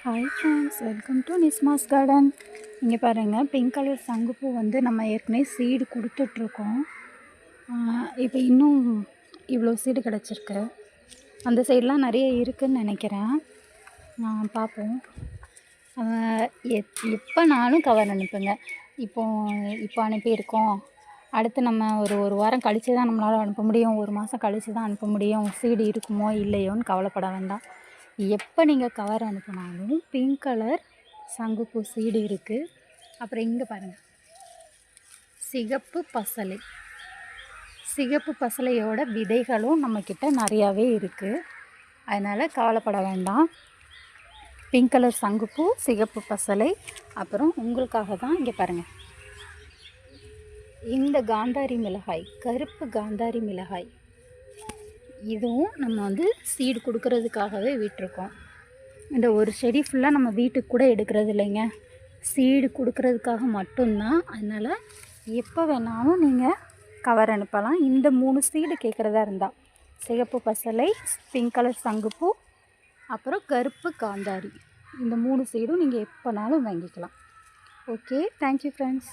Hi friends, welcome to நிஸ்மாஸ் garden. இங்கே பாருங்கள், பிங்க் கலர் சங்குப்பூ வந்து நம்ம ஏற்கனவே சீடு கொடுத்துட்ருக்கோம். இப்போ இன்னும் இவ்வளோ சீடு கிடச்சிருக்கு. அந்த சைடெலாம் நிறைய இருக்குதுன்னு நினைக்கிறேன். பார்ப்போம். எப்போனாலும் கவர் அனுப்புங்க. இப்போ அனுப்பியிருக்கோம். அடுத்து நம்ம ஒரு வாரம் கழித்து தான் நம்மளால் அனுப்ப முடியும், ஒரு மாதம் கழித்து தான் அனுப்ப முடியும். சீடு இருக்குமோ இல்லையோன்னு கவலைப்பட வேண்டாம். எப்போ நீங்கள் கவர் அனுப்பினாலும் பிங்க் கலர் சங்குப்பூ சீடு இருக்குது. அப்புறம் இங்கே பாருங்கள், சிகப்பு பசலையோட விதைகளும் நம்மக்கிட்ட நிறையாவே இருக்குது. அதனால் கவலைப்பட வேண்டாம். பிங்க் கலர் சங்குப்பூ, சிகப்பு பசலை. அப்புறம் உங்களுக்காக தான் இங்கே பாருங்கள், இந்த காந்தாரி மிளகாய், கருப்பு காந்தாரி மிளகாய், இதுவும் நம்ம வந்து சீடு கொடுக்கறதுக்காகவே விட்டுருக்கோம். இந்த ஒரு செடி ஃபுல்லாக நம்ம வீட்டுக்கு கூட எடுக்கிறது இல்லைங்க, சீடு கொடுக்கறதுக்காக மட்டும்தான். அதனால் எப்போ வேணாலும் நீங்கள் கவர் அனுப்பலாம். இந்த 3 சீடு கேட்குறதா இருந்தால், சிகப்பு பசலை, பிங்க் கலர் சங்குப்பூ, அப்புறம் கருப்பு காந்தாரி, இந்த 3 சீடும் நீங்கள் எப்போனாலும் வாங்கிக்கலாம். Okay, thank you friends.